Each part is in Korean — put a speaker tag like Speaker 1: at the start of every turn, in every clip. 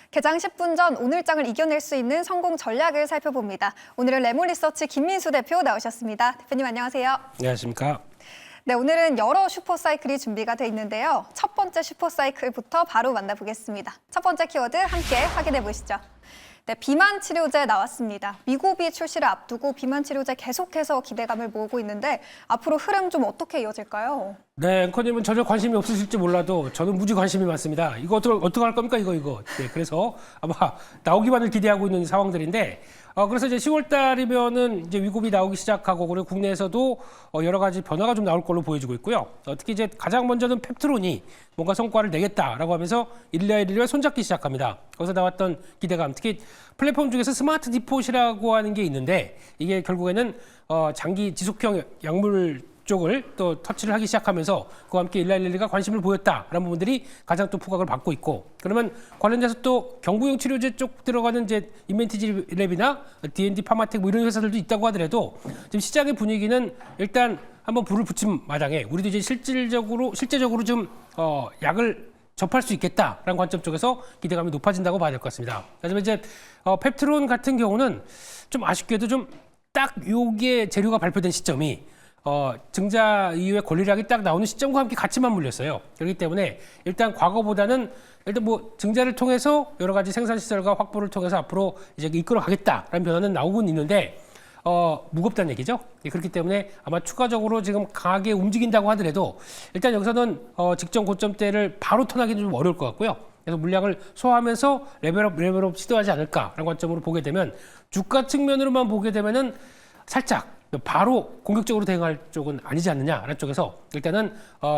Speaker 1: 개장 10분 전 오늘장을 이겨낼 수 있는 성공 전략을 살펴봅니다. 오늘은 레몬리서치 김민수 대표 나오셨습니다. 대표님 안녕하세요.
Speaker 2: 안녕하십니까.
Speaker 1: 네, 오늘은 여러 슈퍼사이클이 준비가 돼 있는데요. 첫 번째 슈퍼사이클부터 바로 만나보겠습니다. 첫 번째 키워드 함께 확인해 보시죠. 네, 비만 치료제 나왔습니다. 미국이 출시를 앞두고 비만 치료제 계속해서 기대감을 모으고 있는데 앞으로 흐름 좀 어떻게 이어질까요?
Speaker 2: 네, 앵커님은 전혀 관심이 없으실지 몰라도 저는 무지 관심이 많습니다. 이거 어떻게 할 겁니까, 이거. 네, 그래서 아마 나오기만을 기대하고 있는 상황들인데, 그래서 이제 10월 달이면은 이제 위급이 나오기 시작하고, 그리고 국내에서도 여러 가지 변화가 좀 나올 걸로 보여지고 있고요. 특히 이제 가장 먼저는 펩트론이 뭔가 성과를 내겠다라고 하면서 일리와 손잡기 시작합니다. 거기서 나왔던 기대감, 특히 플랫폼 중에서 스마트 디폿이라고 하는 게 있는데, 이게 결국에는 장기 지속형 약물 쪽을 또 터치를 하기 시작하면서 그와 함께 일라일리가 관심을 보였다라는 부분들이 가장 또 포각을 받고 있고, 그러면 관련돼서 또 경구용 치료제 쪽 들어가는 이제 인벤티지 랩이나 D&D 파마텍 뭐 이런 회사들도 있다고 하더라도 지금 시장의 분위기는 일단 한번 불을 붙인 마당에 우리도 이제 실제적으로 좀 약을 접할 수 있겠다라는 관점 쪽에서 기대감이 높아진다고 봐야 될 것 같습니다. 하지만 이제 펩트론 같은 경우는 좀 아쉽게도 좀 딱 요게 재료가 발표된 시점이 증자 이후에 권리락이 딱 나오는 시점과 함께 같이 맞물렸어요. 그렇기 때문에 일단 과거보다는 일단 뭐 증자를 통해서 여러 가지 생산 시설과 확보를 통해서 앞으로 이제 이끌어 가겠다라는 변화는 나오곤 있는데 무겁다는 얘기죠. 그렇기 때문에 아마 추가적으로 지금 강하게 움직인다고 하더라도 일단 여기서는 직전 고점대를 바로 턴하기는 좀 어려울 것 같고요. 그래서 물량을 소화하면서 레벨업 시도하지 않을까라는 관점으로 보게 되면 주가 측면으로만 보게 되면은 살짝 바로 공격적으로 대응할 쪽은 아니지 않느냐라는 쪽에서 일단은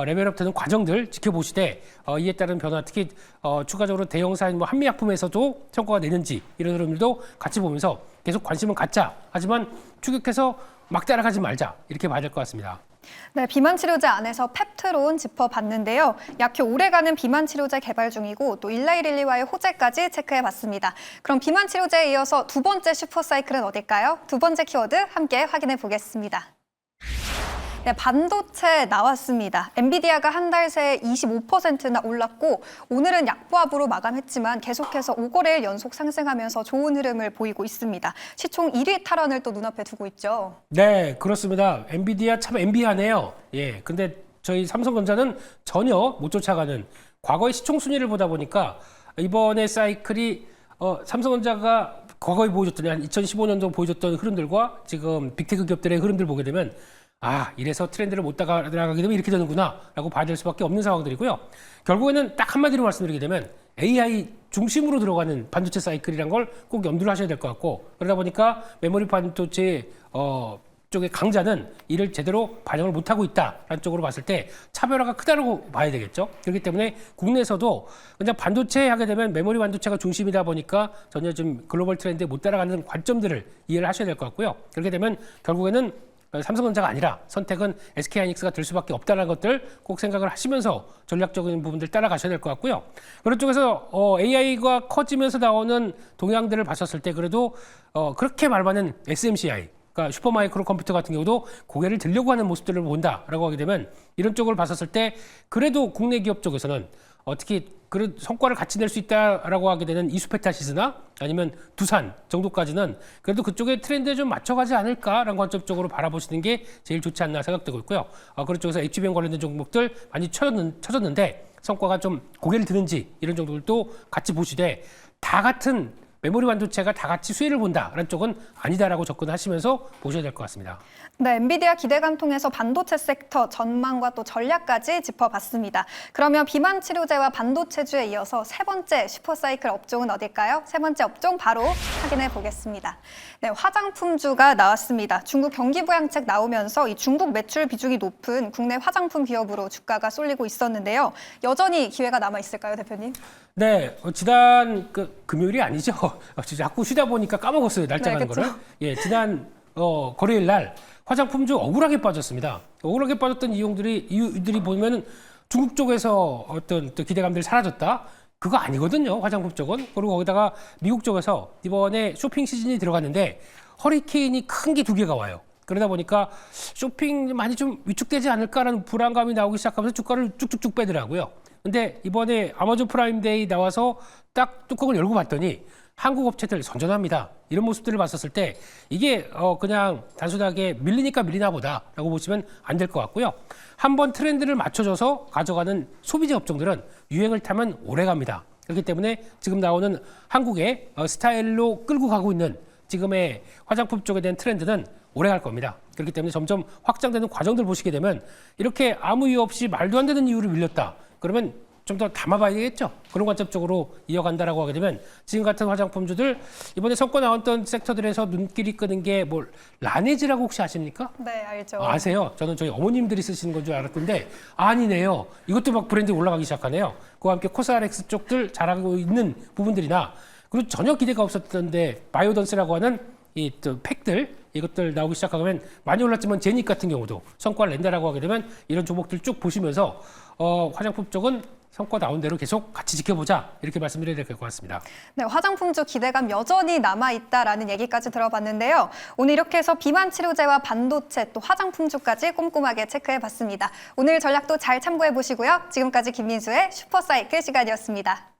Speaker 2: 레벨업 되는 과정들 지켜보시되 이에 따른 변화, 특히 추가적으로 대형사인 뭐 한미약품에서도 성과가 내는지 이런 흐름들도 같이 보면서 계속 관심은 갖자. 하지만 추격해서 막 따라가지 말자. 이렇게 봐야 될 것 같습니다.
Speaker 1: 네, 비만 치료제 안에서 펩트론 짚어봤는데요. 약효 오래가는 비만 치료제 개발 중이고 또 일라이릴리와의 호재까지 체크해봤습니다. 그럼 비만 치료제에 이어서 두 번째 슈퍼사이클은 어딜까요? 두 번째 키워드 함께 확인해 보겠습니다. 네, 반도체 나왔습니다. 엔비디아가 한 달 새에 25%나 올랐고 오늘은 약보합으로 마감했지만 계속해서 5거래일 연속 상승하면서 좋은 흐름을 보이고 있습니다. 시총 1위 탈환을 또 눈앞에 두고 있죠.
Speaker 2: 네, 그렇습니다. 엔비디아 참 엔비하네요. 예, 근데 저희 삼성전자는 전혀 못 쫓아가는 과거의 시총 순위를 보다 보니까 이번에 사이클이 삼성전자가 과거에 보여줬던 한 2015년도 보여줬던 흐름들과 지금 빅테크 기업들의 흐름들 보게 되면 이래서 트렌드를 못 따라가게 되면 이렇게 되는구나 라고 봐야 될 수밖에 없는 상황들이고요. 결국에는 딱 한마디로 말씀드리게 되면 AI 중심으로 들어가는 반도체 사이클이란 걸 꼭 염두를 하셔야 될 것 같고, 그러다 보니까 메모리 반도체 쪽의 강자는 이를 제대로 반영을 못하고 있다라는 쪽으로 봤을 때 차별화가 크다고 봐야 되겠죠. 그렇기 때문에 국내에서도 그냥 반도체 하게 되면 메모리 반도체가 중심이다 보니까 전혀 좀 글로벌 트렌드에 못 따라가는 관점들을 이해를 하셔야 될 것 같고요. 그렇게 되면 결국에는 삼성전자가 아니라 선택은 SK하이닉스가 될 수밖에 없다는 것들 꼭 생각을 하시면서 전략적인 부분들 따라가셔야 될 것 같고요. 그런 쪽에서 AI가 커지면서 나오는 동향들을 봤었을 때 그래도 그렇게 말하는 SMCI, 그러니까 슈퍼마이크로 컴퓨터 같은 경우도 고개를 들려고 하는 모습들을 본다라고 하게 되면 이런 쪽을 봤었을 때 그래도 국내 기업 쪽에서는 특히 그런 성과를 같이 낼 수 있다라고 하게 되는 이수페타시스나 아니면 두산 정도까지는 그래도 그쪽의 트렌드에 좀 맞춰가지 않을까라는 관점 쪽으로 바라보시는 게 제일 좋지 않나 생각되고 있고요. 그런 쪽에서 HBM 관련된 종목들 많이 쳐졌는데 성과가 좀 고개를 드는지 이런 정도들도 같이 보시되 다 같은 메모리 반도체가 다 같이 수혜를 본다라는 쪽은 아니다라고 접근하시면서 보셔야 될 것 같습니다.
Speaker 1: 네, 엔비디아 기대감 통해서 반도체 섹터 전망과 또 전략까지 짚어봤습니다. 그러면 비만 치료제와 반도체주에 이어서 세 번째 슈퍼사이클 업종은 어딜까요? 세 번째 업종 바로 확인해 보겠습니다. 네, 화장품주가 나왔습니다. 중국 경기 부양책 나오면서 이 중국 매출 비중이 높은 국내 화장품 기업으로 주가가 쏠리고 있었는데요. 여전히 기회가 남아 있을까요, 대표님?
Speaker 2: 네, 지난 금요일이 아니죠. 자꾸 쉬다 보니까 까먹었어요, 날짜 가는 거를. 예, 지난 거래일 날 화장품주 억울하게 빠졌습니다. 억울하게 빠졌던 이유들이 보면은 중국 쪽에서 어떤 또 기대감들이 사라졌다. 그거 아니거든요, 화장품 쪽은. 그리고 거기다가 미국 쪽에서 이번에 쇼핑 시즌이 들어갔는데 허리케인이 큰 게 두 개가 와요. 그러다 보니까 쇼핑 많이 좀 위축되지 않을까라는 불안감이 나오기 시작하면서 주가를 쭉쭉쭉 빼더라고요. 근데 이번에 아마존 프라임데이 나와서 딱 뚜껑을 열고 봤더니 한국 업체들 선전합니다. 이런 모습들을 봤었을 때 이게 그냥 단순하게 밀리니까 밀리나 보다라고 보시면 안 될 것 같고요. 한번 트렌드를 맞춰줘서 가져가는 소비재 업종들은 유행을 타면 오래 갑니다. 그렇기 때문에 지금 나오는 한국의 스타일로 끌고 가고 있는 지금의 화장품 쪽에 대한 트렌드는 오래 갈 겁니다. 그렇기 때문에 점점 확장되는 과정들 보시게 되면 이렇게 아무 이유 없이 말도 안 되는 이유를 밀렸다. 그러면 좀 더 담아봐야 되겠죠. 그런 관점 쪽으로 이어간다라고 하게 되면 지금 같은 화장품주들 이번에 성과 나왔던 섹터들에서 눈길이 끄는 게 뭐 라네즈라고 혹시 아십니까?
Speaker 1: 네, 알죠.
Speaker 2: 아세요? 저는 저희 어머님들이 쓰시는 건 줄 알았던데 아니네요. 이것도 막 브랜드 올라가기 시작하네요. 그와 함께 코스알엑스 쪽들 잘하고 있는 부분들이나 그리고 전혀 기대가 없었던데 바이오던스라고 하는 이 또 팩들 이것들 나오기 시작하면 많이 올랐지만 제닉 같은 경우도 성과를 낸다라고 하게 되면 이런 종목들 쭉 보시면서 화장품 쪽은 성과 나온 대로 계속 같이 지켜보자 이렇게 말씀드려야 될 것 같습니다.
Speaker 1: 네, 화장품주 기대감 여전히 남아있다라는 얘기까지 들어봤는데요. 오늘 이렇게 해서 비만 치료제와 반도체 또 화장품주까지 꼼꼼하게 체크해봤습니다. 오늘 전략도 잘 참고해보시고요. 지금까지 김민수의 슈퍼사이클 시간이었습니다.